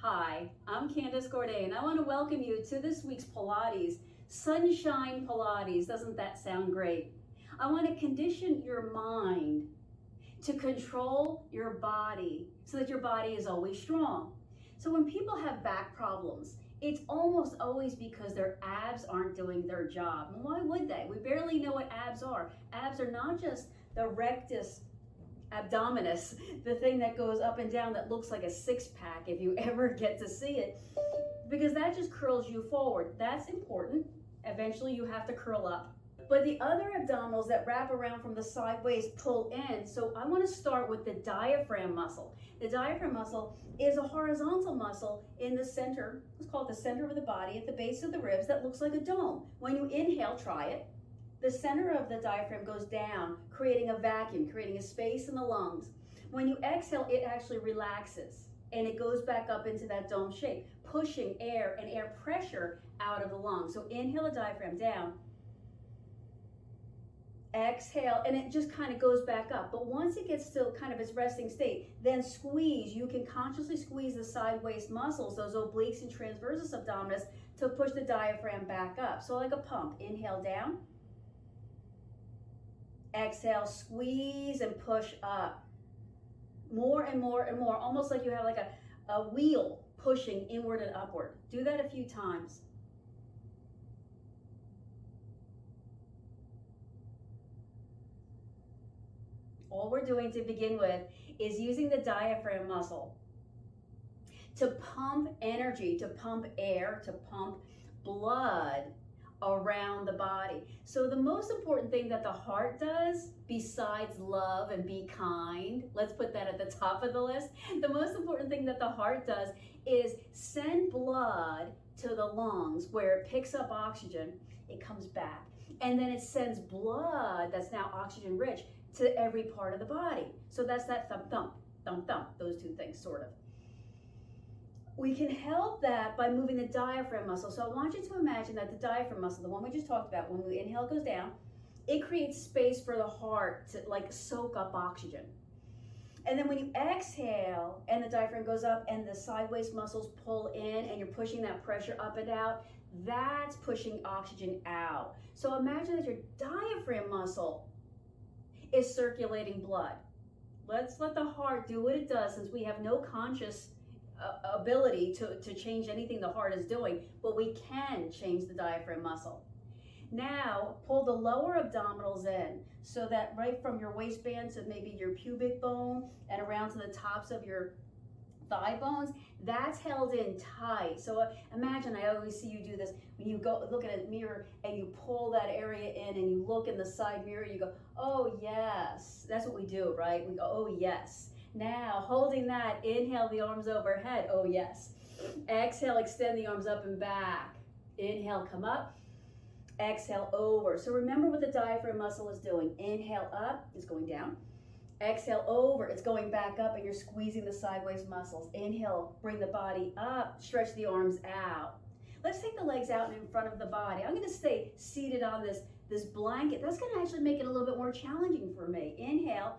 Hi, I'm Candace Corday, and I want to welcome you to this week's Pilates, Sunshine Pilates. Doesn't that sound great? I want to condition your mind to control your body so that your body is always strong. So when people have back problems, it's almost always because their abs aren't doing their job. And why would they? We barely know what abs are. Abs are not just the rectus abdominis, the thing that goes up and down that looks like a six-pack if you ever get to see it, because that just curls you forward. That's important. Eventually you have to curl up. But the other abdominals that wrap around from the sideways pull in. So I want to start with the diaphragm muscle. The diaphragm muscle is a horizontal muscle in the center. Let's call it the center of the body at the base of the ribs that looks like a dome. When you inhale, try it. The center of the diaphragm goes down, creating a vacuum, creating a space in the lungs. When you exhale, it actually relaxes and it goes back up into that dome shape, pushing air and air pressure out of the lungs. So inhale the diaphragm down, exhale, and it just kind of goes back up. But once it gets to kind of its resting state, then squeeze. You can consciously squeeze the sideways muscles, those obliques and transversus abdominis, to push the diaphragm back up. So like a pump, inhale down, exhale, squeeze and push up. More and more and more, almost like you have like a wheel pushing inward and upward. Do that a few times. All we're doing to begin with is using the diaphragm muscle to pump energy, to pump air, to pump blood around the body. So the most important thing that the heart does, besides love and be kind, let's put that at the top of the list. The most important thing that the heart does is send blood to the lungs where it picks up oxygen, it comes back, and then it sends blood that's now oxygen rich to every part of the body. So that's that thump, thump, thump, thump, those two things sort of. We can help that by moving the diaphragm muscle. So I want you to imagine that the diaphragm muscle, the one we just talked about, when we inhale, it goes down, it creates space for the heart to like soak up oxygen. And then when you exhale and the diaphragm goes up and the sideways muscles pull in and you're pushing that pressure up and out, that's pushing oxygen out. So imagine that your diaphragm muscle is circulating blood. Let's let the heart do what it does, since we have no conscious ability to change anything the heart is doing, but we can change the diaphragm muscle. Now pull the lower abdominals in, so that right from your waistband to maybe your pubic bone and around to the tops of your thigh bones, that's held in tight. So imagine, I always see you do this when you go look at a mirror and you pull that area in and you look in the side mirror, you go, oh yes. That's what we do, right? We go, oh yes. Now, holding that, inhale the arms overhead. Oh, yes. Exhale, extend the arms up and back. Inhale, come up. Exhale, over. So remember what the diaphragm muscle is doing. Inhale up, it's going down. Exhale, over, it's going back up, and you're squeezing the sideways muscles. Inhale, bring the body up, stretch the arms out. Let's take the legs out and in front of the body. I'm going to stay seated on this blanket. That's going to actually make it a little bit more challenging for me. Inhale.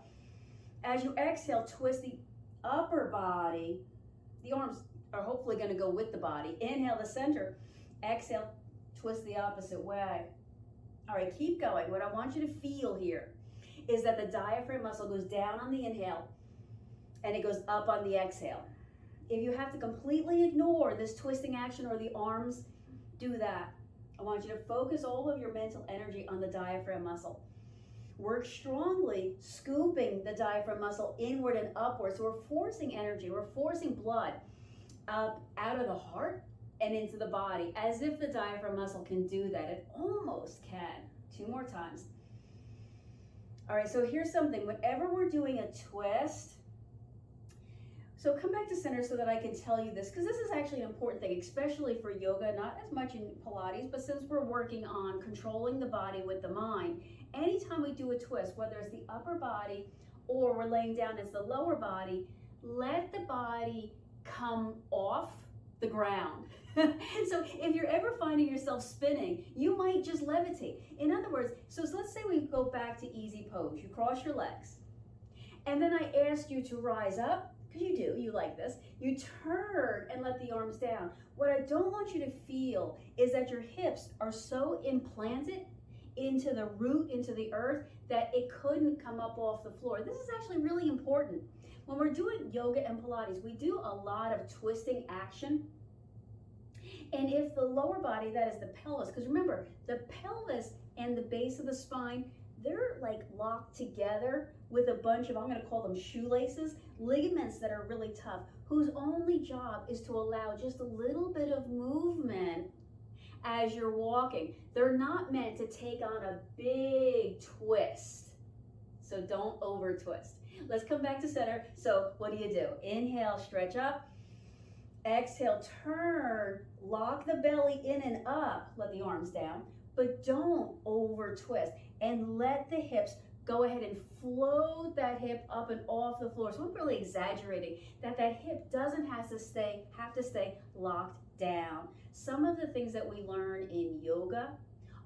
As you exhale, twist the upper body. The arms are hopefully going to go with the body. Inhale the center. Exhale, twist the opposite way. All right, keep going. What I want you to feel here is that the diaphragm muscle goes down on the inhale and it goes up on the exhale. If you have to completely ignore this twisting action or the arms, do that. I want you to focus all of your mental energy on the diaphragm muscle. Work strongly, scooping the diaphragm muscle inward and upward. So we're forcing energy, we're forcing blood up out of the heart and into the body, as if the diaphragm muscle can do that. It almost can. 2 more times. All right, so here's something. Whenever we're doing a twist, so come back to center so that I can tell you this, because this is actually an important thing, especially for yoga, not as much in Pilates, but since we're working on controlling the body with the mind, anytime we do a twist, whether it's the upper body or we're laying down as the lower body, let the body come off the ground. So if you're ever finding yourself spinning, you might just levitate. In other words, so let's say we go back to easy pose. You cross your legs. And then I ask you to rise up, because you do, you like this. You turn and let the arms down. What I don't want you to feel is that your hips are so implanted into the root, into the earth, that it couldn't come up off the floor. This is actually really important. When we're doing yoga and Pilates, we do a lot of twisting action. And if the lower body, that is the pelvis, because remember, the pelvis and the base of the spine, they're like locked together with a bunch of, I'm going to call them shoelaces, ligaments that are really tough, whose only job is to allow just a little bit of movement as you're walking. They're not meant to take on a big twist. So don't over twist. Let's come back to center. So what do? Inhale, stretch up. Exhale, turn, lock the belly in and up, let the arms down, but don't over twist, and let the hips go ahead and float that hip up and off the floor. So I'm really exaggerating that hip doesn't have to stay locked down. Some of the things that we learn in yoga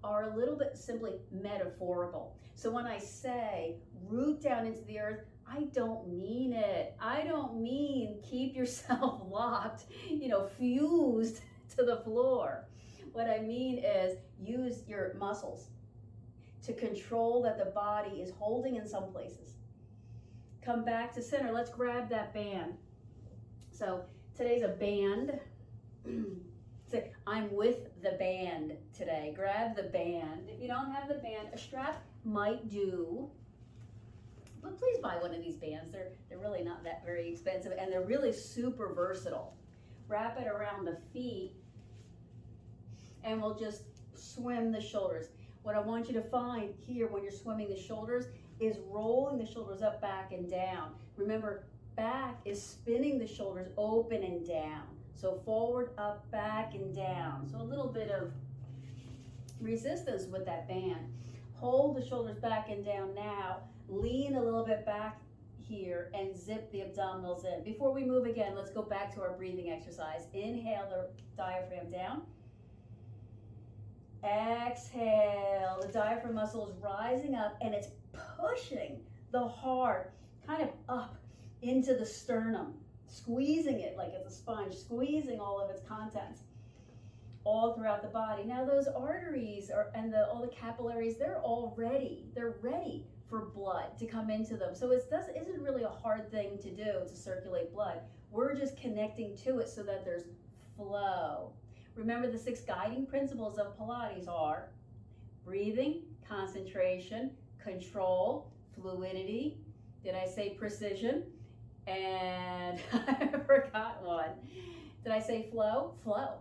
are a little bit simply metaphorical. So when I say root down into the earth, I don't mean it. I don't mean keep yourself locked, fused to the floor. What I mean is use your muscles to control that the body is holding in some places. Come back to center. Let's grab that band. So today's a band. Say, I'm with the band today. Grab the band. If you don't have the band, a strap might do. But please buy one of these bands. They're really not that very expensive, and they're really super versatile. Wrap it around the feet, and we'll just swim the shoulders. What I want you to find here when you're swimming the shoulders is rolling the shoulders up, back, and down. Remember, back is spinning the shoulders open and down. So forward, up, back, and down. So a little bit of resistance with that band. Hold the shoulders back and down now. Lean a little bit back here and zip the abdominals in. Before we move again, let's go back to our breathing exercise. Inhale the diaphragm down. Exhale, the diaphragm muscle is rising up and it's pushing the heart kind of up into the sternum, squeezing it like it's a sponge, squeezing all of its contents all throughout the body. Now those arteries and all the capillaries, they're ready for blood to come into them. So it isn't really a hard thing to do to circulate blood. We're just connecting to it so that there's flow. Remember, the 6 guiding principles of Pilates are breathing, concentration, control, fluidity. Did I say precision? And I forgot one. Did I say flow? Flow.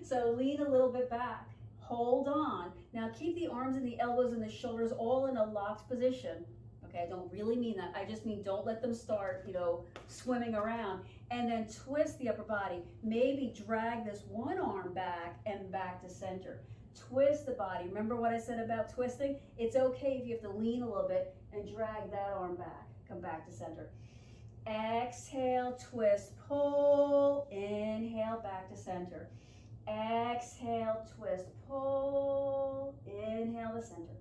So lean a little bit back. Hold on. Now keep the arms and the elbows and the shoulders all in a locked position. Okay, I don't really mean that. I just mean don't let them start, swimming around. And then twist the upper body. Maybe drag this one arm back and back to center. Twist the body. Remember what I said about twisting? It's okay if you have to lean a little bit and drag that arm back. Come back to center. Exhale, twist, pull. Inhale, back to center. Exhale, twist, pull, inhale to center.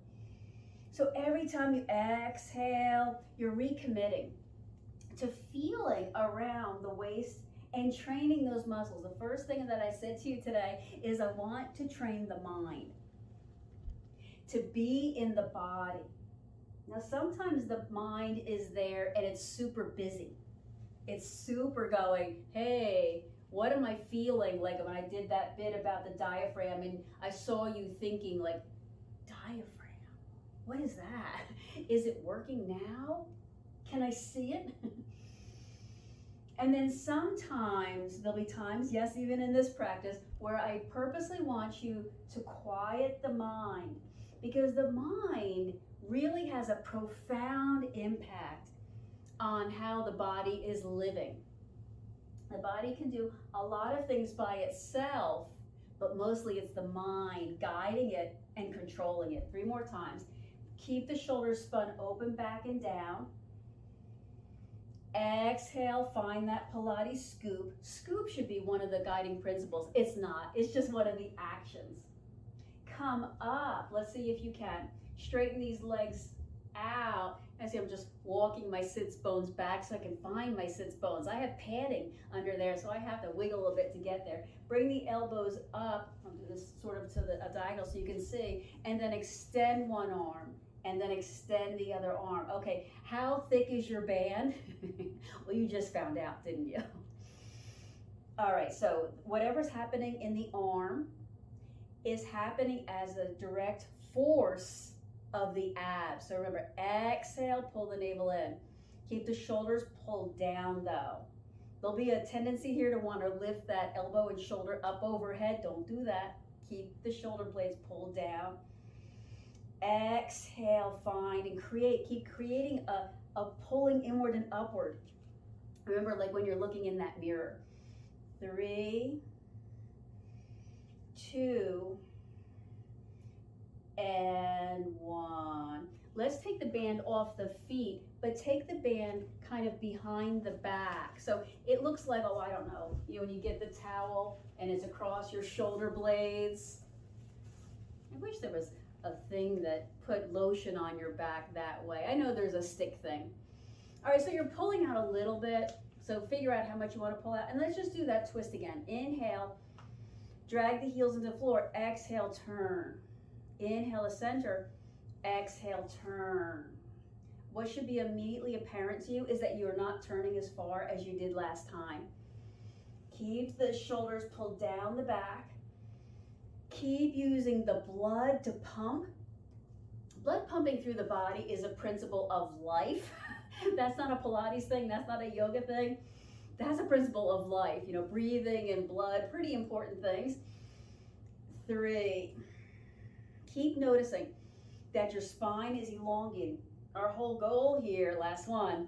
So every time you exhale, you're recommitting to feeling around the waist and training those muscles. The first thing that I said to you today is I want to train the mind to be in the body. Now sometimes the mind is there and it's super busy. It's super going, hey, what am I feeling like when I did that bit about the diaphragm and I saw you thinking like, diaphragm, what is that? Is it working now? Can I see it? And then sometimes there'll be times, yes, even in this practice, where I purposely want you to quiet the mind, because the mind really has a profound impact on how the body is living. The body can do a lot of things by itself, but mostly it's the mind guiding it and controlling it. 3 more times. Keep the shoulders spun open, back and down. Exhale, find that Pilates scoop. Scoop should be one of the guiding principles. It's not, it's just one of the actions. Come up, let's see if you can. Straighten these legs out As I'm just walking my sits bones back so I can find my sits bones. I have padding under there, so I have to wiggle a bit to get there. Bring the elbows up, I'll do this sort of to a diagonal so you can see, and then extend one arm, and then extend the other arm. Okay, how thick is your band? Well, you just found out, didn't you? All right, so whatever's happening in the arm is happening as a direct force of the abs. So remember, exhale, pull the navel in. Keep the shoulders pulled down though. There'll be a tendency here to want to lift that elbow and shoulder up overhead. Don't do that. Keep the shoulder blades pulled down. Exhale, find and create. Keep creating a pulling inward and upward. Remember, like when you're looking in that mirror. 3, 2, and 1. Let's take the band off the feet, but take the band kind of behind the back. So it looks like, oh, I don't know, when you get the towel and it's across your shoulder blades. I wish there was a thing that put lotion on your back that way. I know there's a stick thing. All right, so you're pulling out a little bit. So figure out how much you want to pull out. And let's just do that twist again. Inhale, drag the heels into the floor. Exhale, turn. Inhale to center. Exhale, turn. What should be immediately apparent to you is that you're not turning as far as you did last time. Keep the shoulders pulled down the back. Keep using the blood to pump. Blood pumping through the body is a principle of life. That's not a Pilates thing. That's not a yoga thing. That's a principle of life. Breathing and blood, pretty important things. 3. Keep noticing that your spine is elongating. Our whole goal here, last one,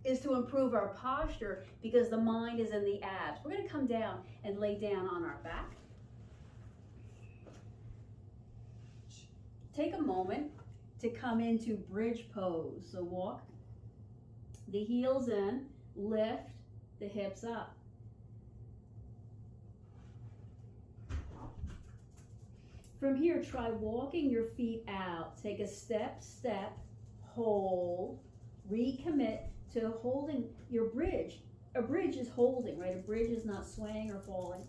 is to improve our posture because the mind is in the abs. We're going to come down and lay down on our back. Take a moment to come into bridge pose. So walk the heels in, lift the hips up. From here, try walking your feet out. Take a step, hold, recommit to holding your bridge. A bridge is holding, right? A bridge is not swaying or falling.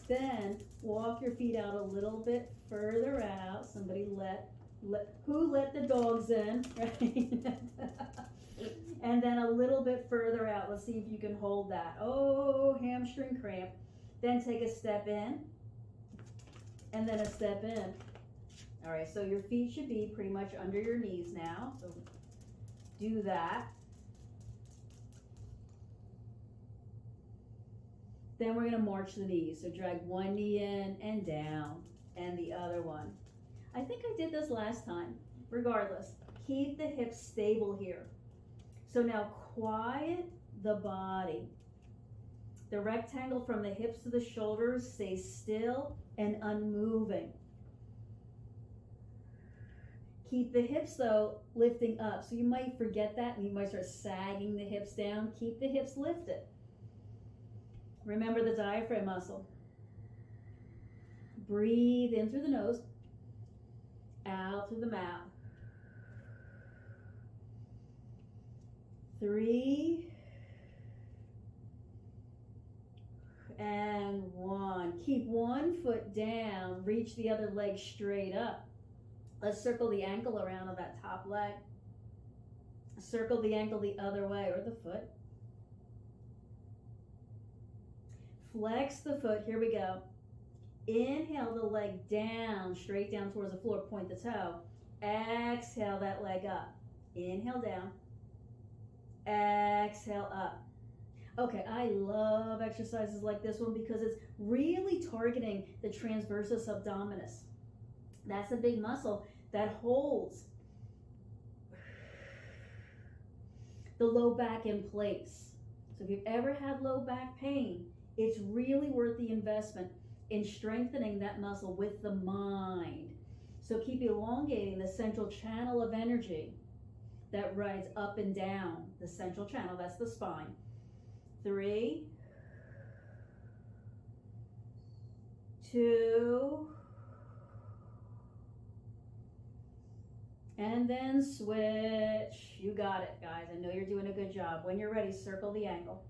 Then walk your feet out a little bit further out. Somebody who let the dogs in, right? And then a little bit further out. Let's see if you can hold that. Oh, hamstring cramp. Then take a step in, and then a step in. All right, so your feet should be pretty much under your knees now. So do that. Then we're gonna march the knees. So drag one knee in and down, and the other one. I think I did this last time. Regardless, keep the hips stable here. So now quiet the body. The rectangle from the hips to the shoulders stays still and unmoving. Keep the hips though lifting up. So you might forget that and you might start sagging the hips down. Keep the hips lifted. Remember the diaphragm muscle. Breathe in through the nose, out through the mouth. 3 and 1. Keep one foot down, reach the other leg straight up. Let's circle the ankle around on that top leg. Circle the ankle the other way, or the foot. Flex the foot, here we go. Inhale the leg down, straight down towards the floor, point the toe. Exhale that leg up. Inhale down. Exhale up. Okay, I love exercises like this one because it's really targeting the transversus abdominis. That's a big muscle that holds the low back in place. So if you've ever had low back pain, it's really worth the investment in strengthening that muscle with the mind. So keep elongating the central channel of energy that rides up and down the central channel. That's the spine. 3, 2, And then switch. You got it, guys. I know you're doing a good job. When you're ready, circle the ankle.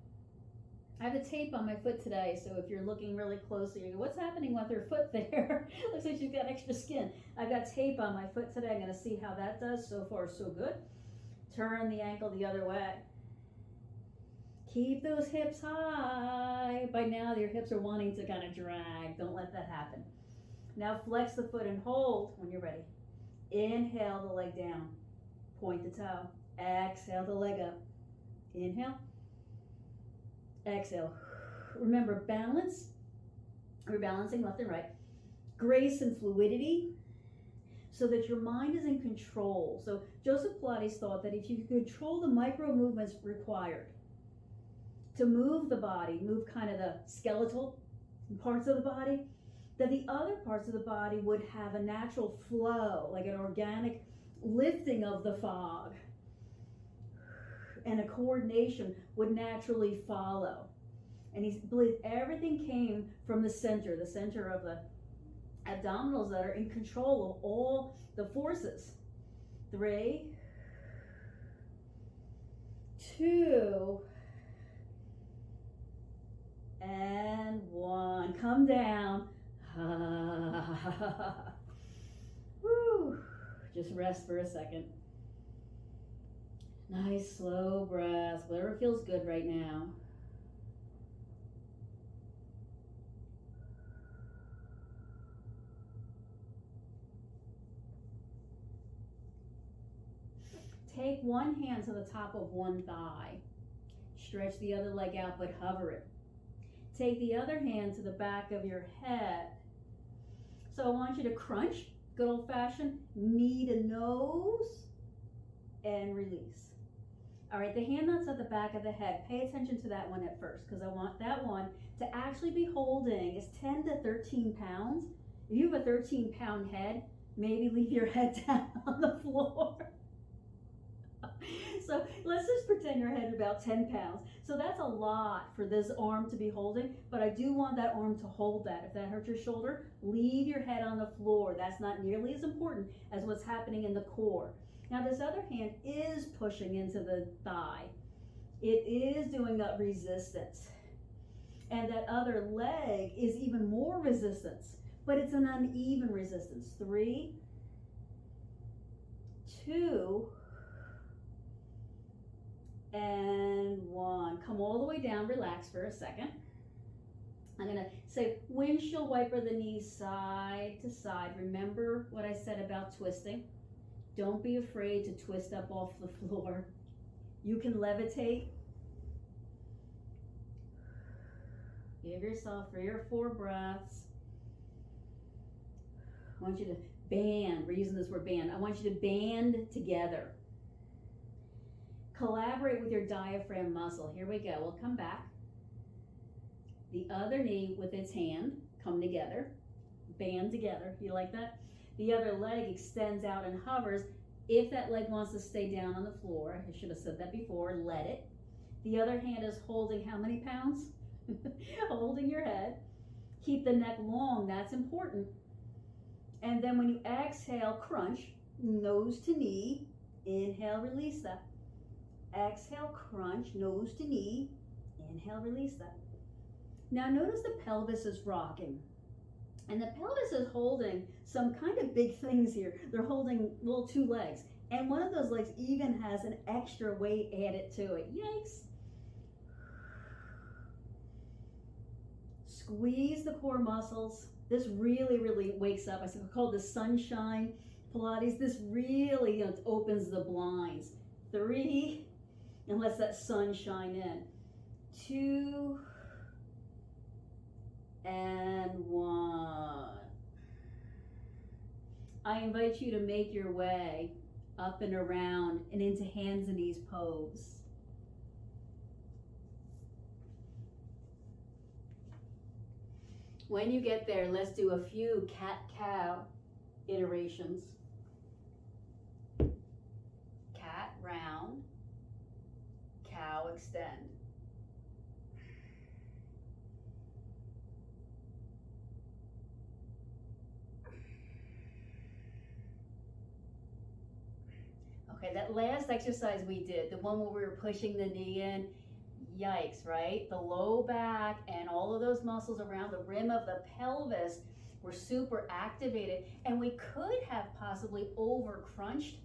I have the tape on my foot today, so if you're looking really closely, you go, what's happening with her foot there? Looks like she's got extra skin. I've got tape on my foot today. I'm going to see how that does. So far, so good. Turn the ankle the other way. Keep those hips high. By now, your hips are wanting to kind of drag. Don't let that happen. Now flex the foot and hold when you're ready. Inhale the leg down. Point the toe. Exhale the leg up. Inhale. Exhale. Remember, balance. We're balancing left and right. Grace and fluidity so that your mind is in control. So Joseph Pilates thought that if you could control the micro movements required to move the body, move kind of the skeletal parts of the body, that the other parts of the body would have a natural flow, like an organic lifting of the fog. And a coordination would naturally follow. And he believed everything came from the center of the abdominals that are in control of all the forces. 3, 2, and 1. Come down. Woo. Just rest for a second. Nice slow breath, whatever feels good right now. Take one hand to the top of one thigh. Stretch the other leg out, but hover it. Take the other hand to the back of your head. So I want you to crunch, good old fashioned, knee to nose, and release. All right, the hand that's at the back of the head, pay attention to that one at first, because I want that one to actually be holding is 10 to 13 pounds. If you have a 13-pound head, maybe leave your head down on the floor. So let's just pretend your head is about 10 pounds. So that's a lot for this arm to be holding, but I do want that arm to hold that. If that hurts your shoulder, leave your head on the floor. That's not nearly as important as what's happening in the core. Now this other hand is pushing into the thigh. It is doing that resistance. And that other leg is even more resistance, but it's an uneven resistance. 3, 2, and 1. Come all the way down, relax for a second. I'm gonna say windshield wiper the knees side to side. Remember what I said about twisting. Don't be afraid to twist up off the floor. You can levitate. Give yourself 3 or 4 breaths. I want you to band. We're using this word band. I want you to band together. Collaborate with your diaphragm muscle. Here we go. We'll come back. The other knee with its hand come together. Band together. You like that? The other leg extends out and hovers. If that leg wants to stay down on the floor, I should have said that before, let it. The other hand is holding how many pounds? Holding your head. Keep the neck long, that's important. And then when you exhale, crunch, nose to knee. Inhale, release that. Exhale, crunch, nose to knee. Inhale, release that. Now notice the pelvis is rocking. And the pelvis is holding some kind of big things here. They're holding little 2 legs. And one of those legs even has an extra weight added to it. Yikes. Squeeze the core muscles. This really, really wakes up. I call this Sunshine Pilates. This really opens the blinds. 3, and lets that sun shine in. 2, and 1. I invite you to make your way up and around and into hands and knees pose. When you get there, let's do a few cat-cow iterations. Cat, round, cow, extend. Okay, that last exercise we did, the one where we were pushing the knee in, yikes, right? The low back and all of those muscles around the rim of the pelvis were super activated, and we could have possibly over crunched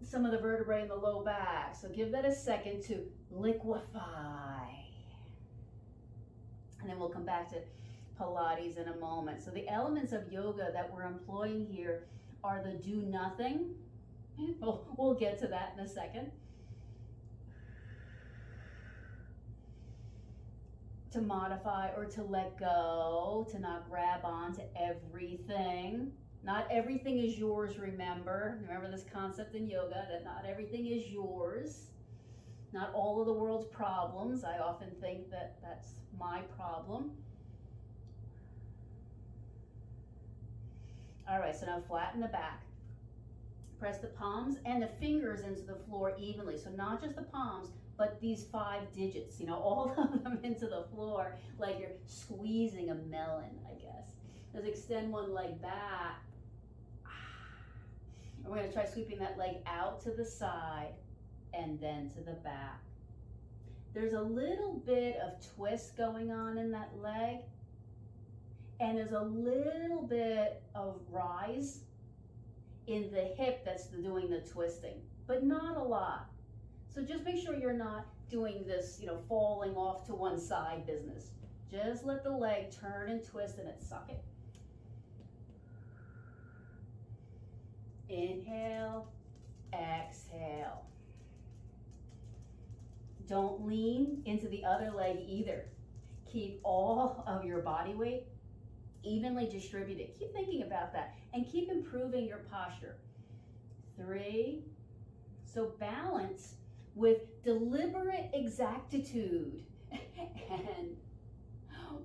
some of the vertebrae in the low back. So give that a second to liquefy. And then we'll come back to Pilates in a moment. So the elements of yoga that we're employing here are the do nothing. We'll get to that in a second. To modify or to let go, to not grab on to everything. Not everything is yours, remember. Remember this concept in yoga that not everything is yours. Not all of the world's problems. I often think that that's my problem. All right, so now flatten the back. Press the palms and the fingers into the floor evenly. So not just the palms, but these 5 digits, all of them into the floor, like you're squeezing a melon, I guess. Let's extend one leg back. And we're gonna try sweeping that leg out to the side and then to the back. There's a little bit of twist going on in that leg, and there's a little bit of rise in the hip that's doing the twisting, but not a lot. So just make sure you're not doing this, falling off to one side business. Just let the leg turn and twist and suck it. Inhale, exhale. Don't lean into the other leg either. Keep all of your body weight evenly distributed. Keep thinking about that and keep improving your posture. 3. So balance with deliberate exactitude. And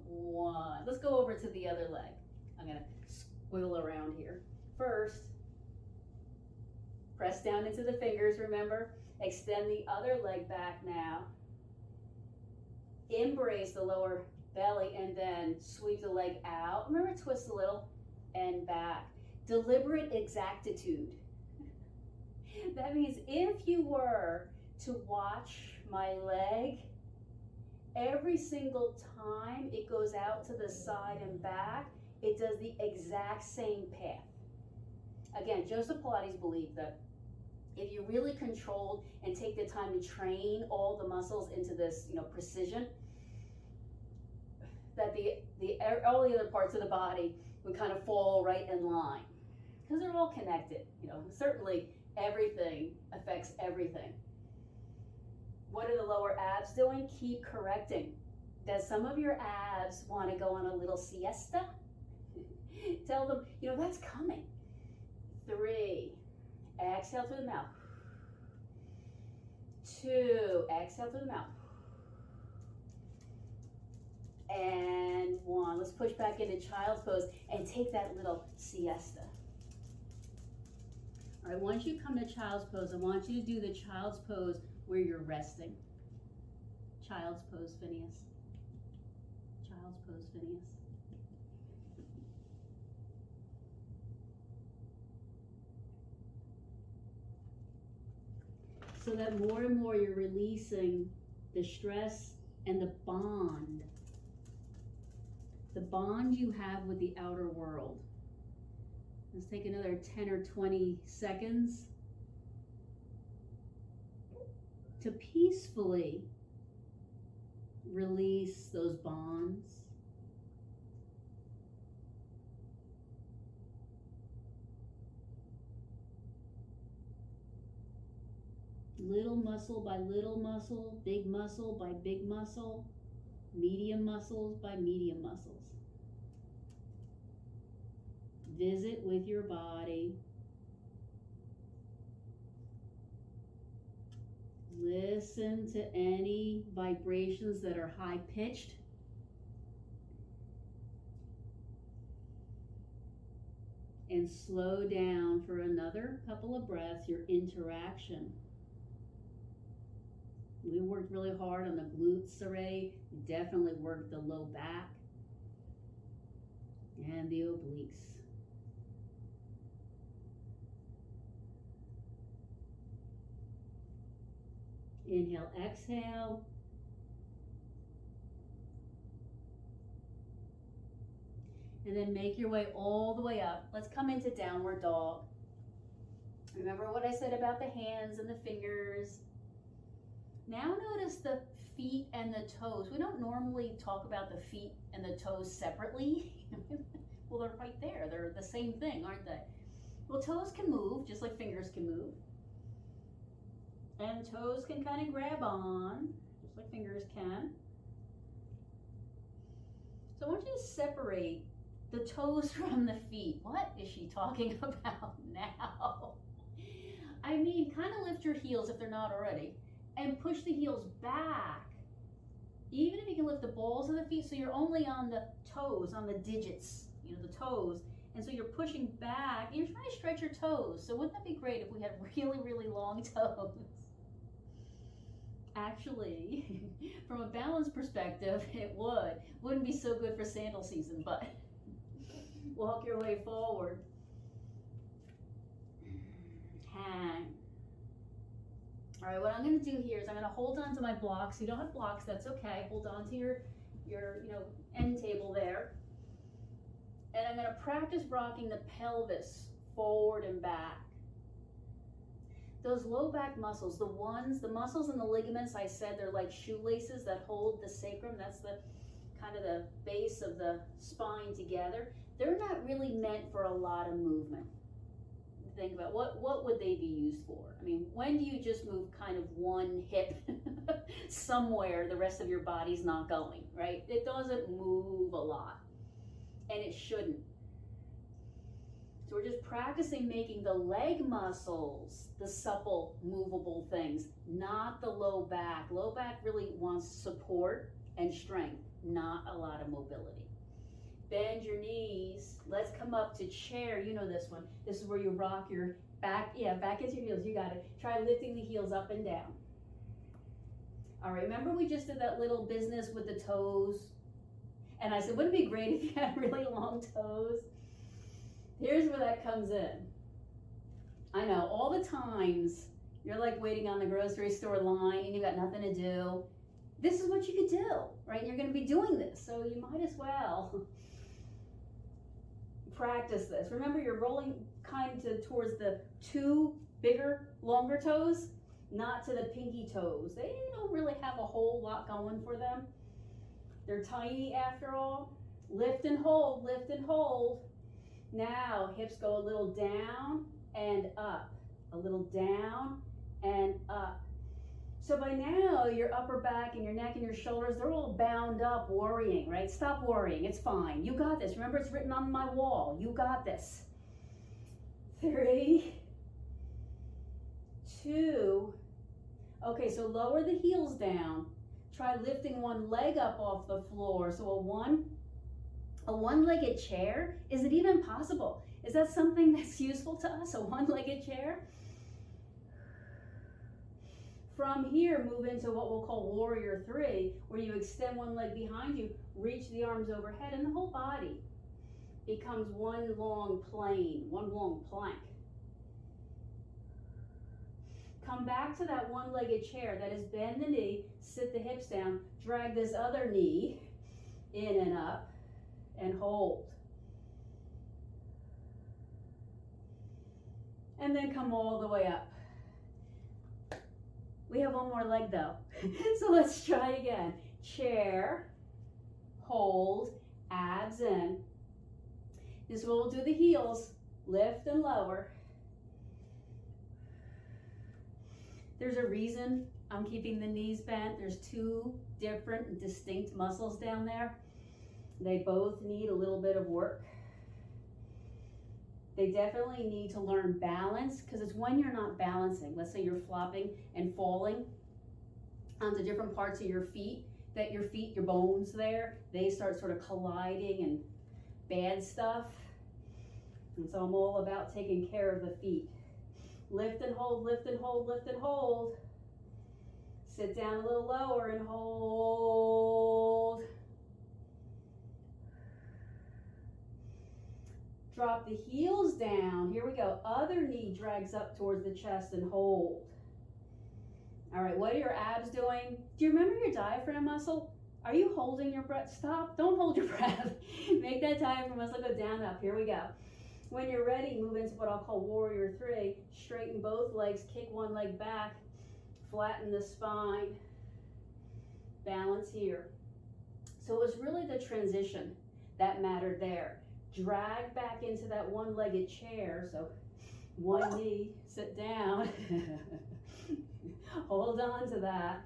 1. Let's go over to the other leg. I'm gonna squiggle around here. First, press down into the fingers, remember? Extend the other leg back now. Embrace the lower belly and then sweep the leg out. Remember, twist a little and back. Deliberate exactitude. That means if you were to watch my leg, every single time it goes out to the side and back, it does the exact same path. Again, Joseph Pilates believed that if you really controlled and take the time to train all the muscles into this, precision, that all the other parts of the body would kind of fall right in line, because they're all connected. Certainly everything affects everything. What are the lower abs doing? Keep correcting. Does some of your abs want to go on a little siesta? Tell them, that's coming. 3, exhale through the mouth. 2, exhale through the mouth. And 1, let's push back into child's pose and take that little siesta. All right, once you come to child's pose, I want you to do the child's pose where you're resting. Child's pose, Phineas. Child's pose, Phineas. So that more and more you're releasing the stress and the bond you have with the outer world. Let's take another 10 or 20 seconds to peacefully release those bonds. Little muscle by little muscle, big muscle by big muscle, medium muscles by medium muscles. Visit with your body. Listen to any vibrations that are high pitched. And slow down for another couple of breaths your interaction. We worked really hard on the glutes already. We definitely worked the low back and the obliques. Inhale, exhale. And then make your way all the way up. Let's come into downward dog. Remember what I said about the hands and the fingers. Now notice the feet and the toes. We don't normally talk about the feet and the toes separately. Well, they're right there. They're the same thing, aren't they? Well, toes can move just like fingers can move. And toes can kind of grab on, just like fingers can. So I want you to separate the toes from the feet. What is she talking about now? I mean, kind of lift your heels if they're not already, and push the heels back. Even if you can lift the balls of the feet, so you're only on the toes, on the digits, you know, the toes. And so you're pushing back, and you're trying to stretch your toes. So wouldn't that be great if we had really, really long toes? Actually, from a balance perspective, it would. Wouldn't be so good for sandal season, but walk your way forward. Hang. All right, what I'm going to do here is I'm going to hold on to my blocks. If you don't have blocks, that's okay. Hold on to your end table there. And I'm going to practice rocking the pelvis forward and back. Those low back muscles, the muscles and the ligaments, I said they're like shoelaces that hold the sacrum. That's the kind of the base of the spine together. They're not really meant for a lot of movement. Think about what would they be used for? I mean, when do you just move kind of one hip somewhere, the rest of your body's not going, right? It doesn't move a lot, and it shouldn't. So we're just practicing making the leg muscles the supple, movable things, not the low back. Low back really wants support and strength, not a lot of mobility. Bend your knees. Let's come up to chair. You know this one. This is where you rock your back. Yeah, back into your heels. You got it. Try lifting the heels up and down. All right, remember we just did that little business with the toes? And I said, wouldn't it be great if you had really long toes? Here's where that comes in. I know, all the times you're like waiting on the grocery store line and you got nothing to do. This is what you could do, right? You're going to be doing this, so you might as well practice this. Remember, you're rolling kind of towards the two bigger, longer toes, not to the pinky toes. They don't really have a whole lot going for them. They're tiny after all. Lift and hold, lift and hold. Now, hips go a little down and up, a little down and up. So by now, your upper back and your neck and your shoulders, they're all bound up worrying, right? Stop worrying, it's fine. You got this. Remember, it's written on my wall. You got this. 3, 2. Okay, so lower the heels down. Try lifting one leg up off the floor. So a one-legged chair, is it even possible? Is that something that's useful to us, a one-legged chair? From here, move into what we'll call Warrior 3, where you extend one leg behind you, reach the arms overhead, and the whole body becomes one long plane, one long plank. Come back to that one-legged chair. That is, bend the knee, sit the hips down, drag this other knee in and up, and hold. And then come all the way up. We have one more leg though. So let's try again. Chair, hold, abs in. This is where we'll do the heels, lift and lower. There's a reason I'm keeping the knees bent. There's two different and distinct muscles down there. They both need a little bit of work. They definitely need to learn balance, because it's when you're not balancing, let's say you're flopping and falling onto different parts of your feet, that your feet, your bones there, they start sort of colliding and bad stuff. And so I'm all about taking care of the feet. Lift and hold, lift and hold, lift and hold. Sit down a little lower and hold. Drop the heels down. Here we go. Other knee drags up towards the chest and hold. All right, what are your abs doing? Do you remember your diaphragm muscle? Are you holding your breath? Stop, don't hold your breath. Make that diaphragm muscle go down, up. Here we go. When you're ready, move into what I'll call warrior 3. Straighten both legs, kick one leg back, flatten the spine, balance here. So it was really the transition that mattered there. Drag back into that one-legged chair, so one knee, sit down, hold on to that.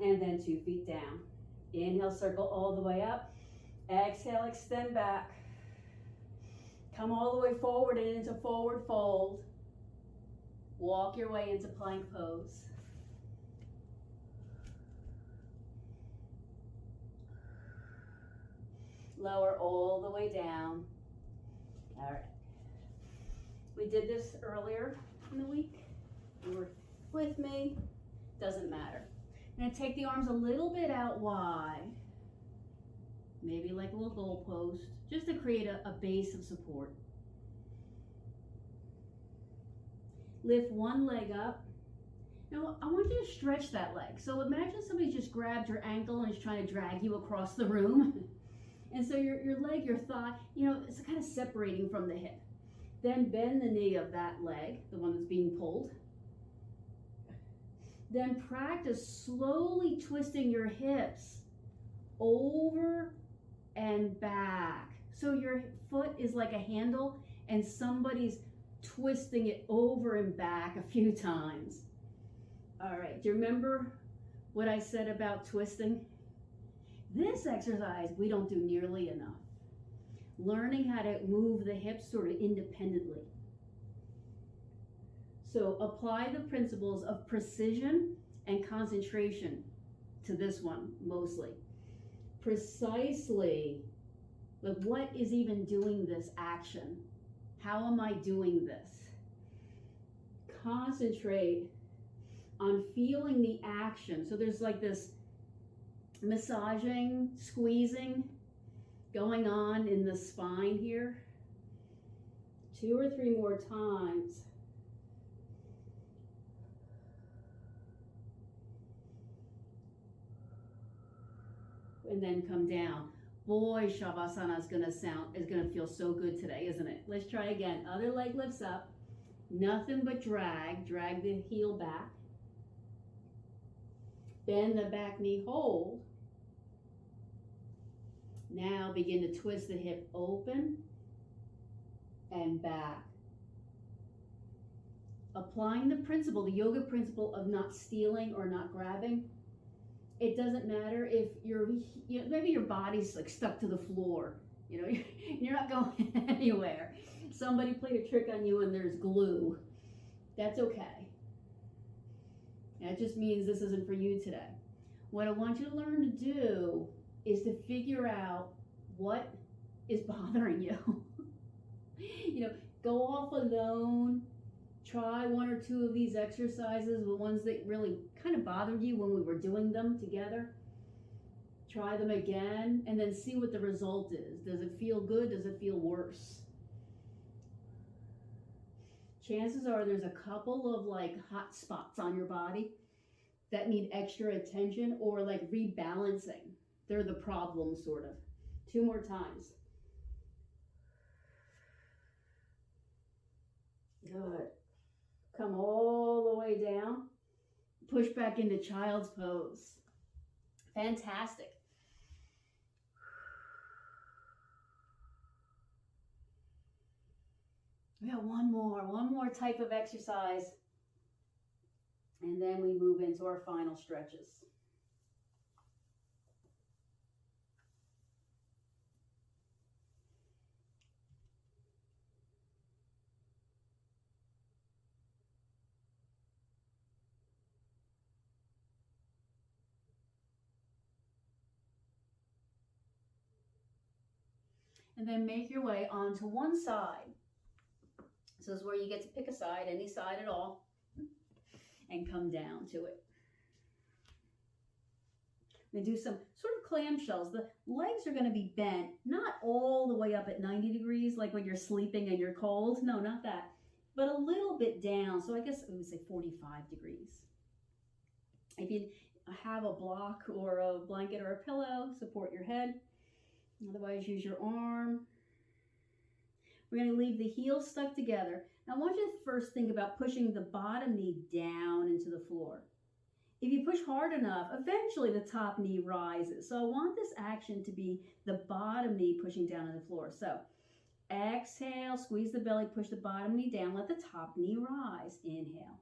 And then 2 feet down. Inhale, circle all the way up. Exhale, extend back. Come all the way forward and into forward fold. Walk your way into plank pose. Lower all the way down. All right. We did this earlier in the week. You were with me. Doesn't matter. I'm going to take the arms a little bit out wide. Maybe like a little goalpost, just to create a base of support. Lift one leg up. Now I want you to stretch that leg. So imagine somebody just grabbed your ankle and is trying to drag you across the room. And so your leg, your thigh, it's kind of separating from the hip. Then bend the knee of that leg, the one that's being pulled. Then practice slowly twisting your hips over and back. So your foot is like a handle and somebody's twisting it over and back a few times. All right, do you remember what I said about twisting? This exercise we don't do nearly enough. Learning how to move the hips sort of independently. So apply the principles of precision and concentration to this one mostly. Precisely, like what is even doing this action? How am I doing this? Concentrate on feeling the action. So there's like this massaging, squeezing going on in the spine here. 2 or 3 more times. And then come down. Boy, Shavasana is gonna feel so good today, isn't it? Let's try again. Other leg lifts up. Nothing but drag. Drag the heel back. Bend the back knee, hold. Now begin to twist the hip open and back. Applying the principle, the yoga principle of not stealing or not grabbing. It doesn't matter if maybe your body's like stuck to the floor, you're not going anywhere. Somebody played a trick on you and there's glue. That's okay. That just means this isn't for you today. What I want you to learn to do is to figure out what is bothering you. Go off alone. Try 1 or 2 of these exercises, the ones that really kind of bothered you when we were doing them together. Try them again and then see what the result is. Does it feel good? Does it feel worse? Chances are there's a couple of like hot spots on your body that need extra attention or like rebalancing. They're the problem, sort of. 2 more times. Good. Come all the way down. Push back into child's pose. Fantastic. We got one more type of exercise. And then we move into our final stretches. And then make your way onto one side. So this is where you get to pick a side, any side at all, and come down to it. We do some sort of clam shells. The legs are going to be bent, not all the way up at 90 degrees, like when you're sleeping and you're cold. No, not that. but a little bit down. So I guess I would say 45 degrees. If you have a block or a blanket or a pillow, support your head. Otherwise, use your arm. We're going to leave the heels stuck together. Now, I want you to first think about pushing the bottom knee down into the floor. If you push hard enough, eventually the top knee rises. So I want this action to be the bottom knee pushing down on the floor. So exhale, squeeze the belly, push the bottom knee down, let the top knee rise. Inhale.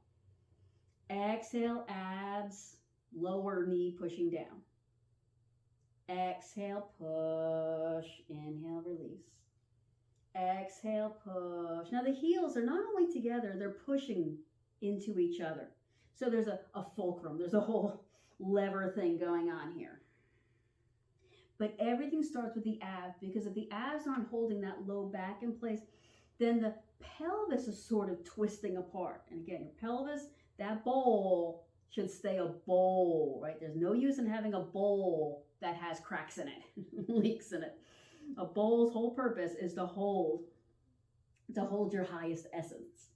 Exhale, abs, lower knee pushing down. Exhale, push. Inhale, release. Exhale, push. Now the heels are not only together, they're pushing into each other. So there's a fulcrum, there's a whole lever thing going on here. But everything starts with the abs, because if the abs aren't holding that low back in place, then the pelvis is sort of twisting apart. And again, your pelvis, that bowl should stay a bowl, right? There's no use in having a bowl that has cracks in it, leaks in it. A bowl's whole purpose is to hold your highest essence.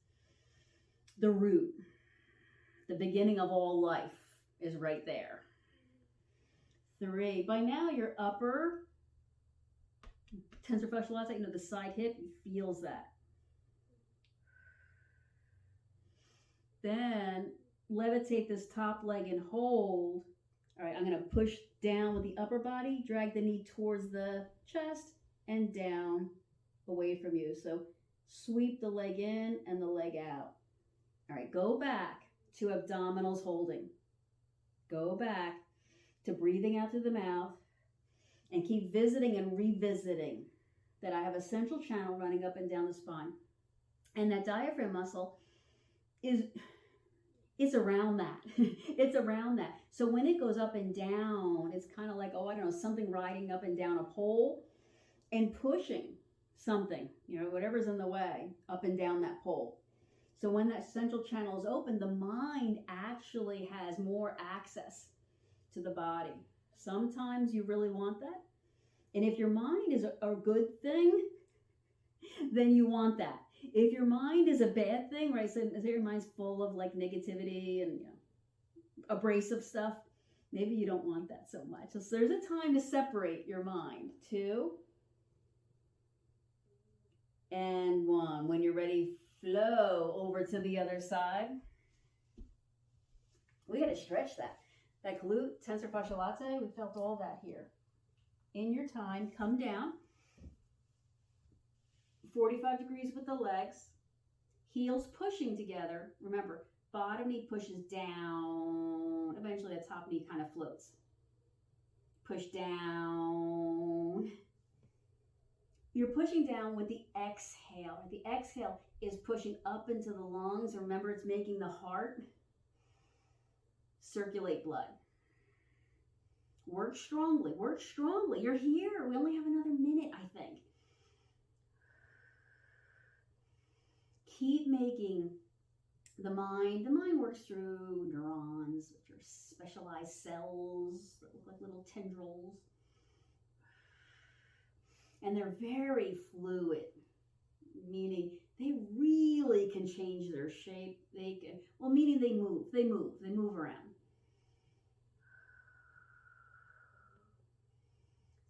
The root, the beginning of all life is right there. 3, by now your upper tensor fascial lats, the side hip feels that. Then levitate this top leg and hold. All right, I'm going to push down with the upper body, drag the knee towards the chest and down away from you. So sweep the leg in and the leg out. All right, go back to abdominals holding. Go back to breathing out through the mouth, and keep visiting and revisiting that I have a central channel running up and down the spine. And that diaphragm muscle it's around that. It's around that. So when it goes up and down, it's kind of like, something riding up and down a pole and pushing something, whatever's in the way, up and down that pole. So when that central channel is open, the mind actually has more access to the body. Sometimes you really want that. And if your mind is a good thing, then you want that. If your mind is a bad thing, right? So your mind's full of like negativity and abrasive stuff, maybe you don't want that so much. So there's a time to separate your mind. 2 and 1. When you're ready, flow over to the other side. We got to stretch that. That glute, tensor fascial latae, we felt all that here. In your time, come down. 45 degrees with the legs. Heels pushing together. Remember, bottom knee pushes down. Eventually, the top knee kind of floats. Push down. You're pushing down with the exhale. The exhale is pushing up into the lungs. Remember, it's making the heart circulate blood. Work strongly. Work strongly. You're here. We only have another minute, I think. Keep making the mind works through neurons, which are specialized cells that look like little tendrils. And they're very fluid, meaning they really can change their shape. Meaning they move around.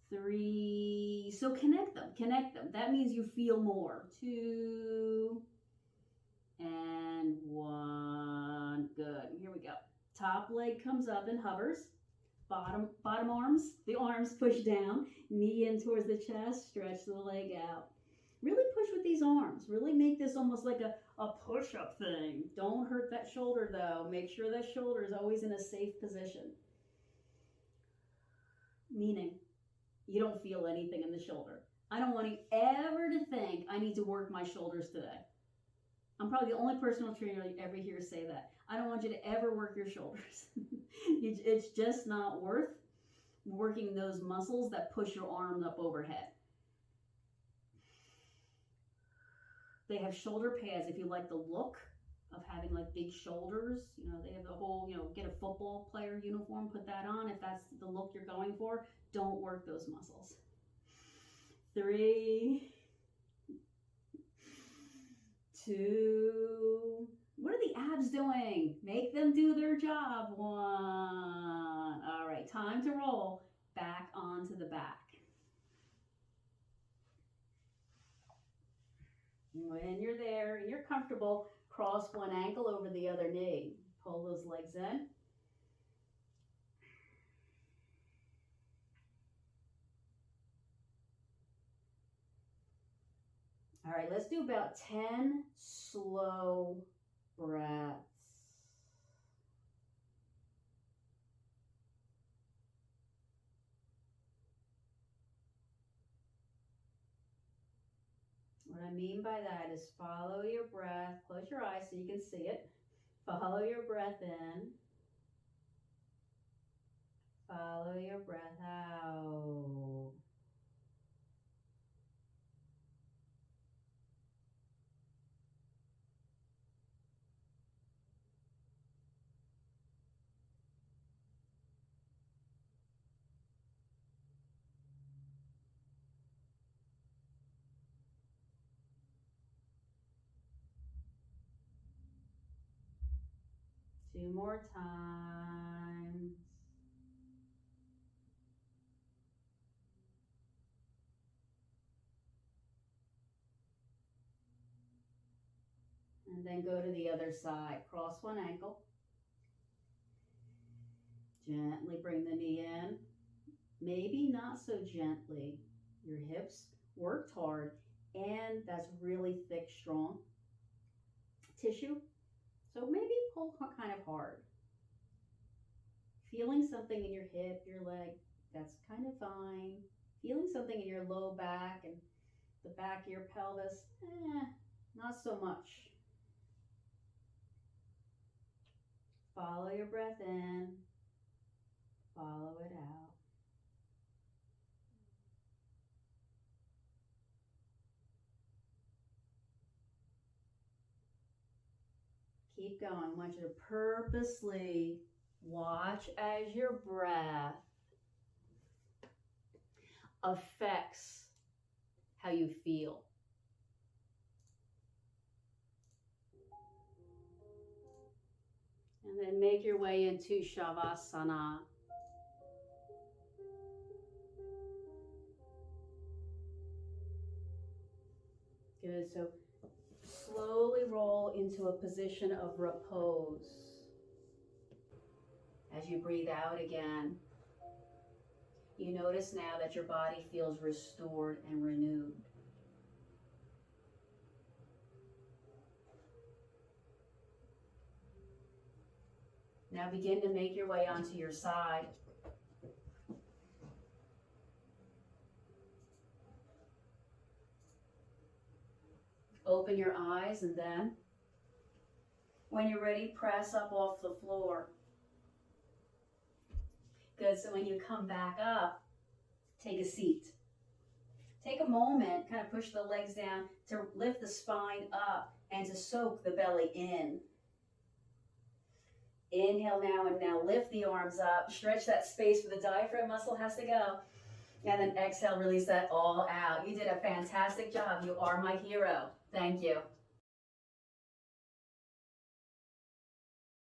3, so connect them. That means you feel more. 2 and 1, good. Here we go. Top leg comes up and hovers. Bottom arms, the arms push down, knee in towards the chest, stretch the leg out. Really push with these arms. Really make this almost like a push-up thing. Don't hurt that shoulder though. Make sure that shoulder is always in a safe position. Meaning, you don't feel anything in the shoulder. I don't want you ever to think I need to work my shoulders today. I'm probably the only personal trainer you ever hear say that. I don't want you to ever work your shoulders. It's just not worth working those muscles that push your arms up overhead. They have shoulder pads if you like the look of having like big shoulders. They have the whole, get a football player uniform, put that on if that's the look you're going for. Don't work those muscles. 3, 2. What are the abs doing? Make them do their job. 1. All right, time to roll back onto the back. When you're there and you're comfortable, cross one ankle over the other knee. Pull those legs in. All right, let's do about 10 slow breaths. What I mean by that is follow your breath. Close your eyes so you can see it. Follow your breath in. Follow your breath out. Two more times. And then go to the other side. Cross one ankle. Gently bring the knee in. Maybe not so gently. Your hips worked hard, and that's really thick, strong tissue. So maybe pull kind of hard. Feeling something in your hip, your leg, that's kind of fine. Feeling something in your low back and the back of your pelvis, not so much. Follow your breath in, follow it out. Keep going. I want you to purposely watch as your breath affects how you feel. And then make your way into Shavasana. Good. So slowly roll into a position of repose. As you breathe out again, you notice now that your body feels restored and renewed. Now begin to make your way onto your side. Open your eyes, and then, when you're ready, press up off the floor. Good, so when you come back up, take a seat. Take a moment, kind of push the legs down to lift the spine up and to soak the belly in. Inhale now, and now lift the arms up. Stretch that space where the diaphragm muscle has to go. And then exhale, release that all out. You did a fantastic job. You are my hero. Thank you.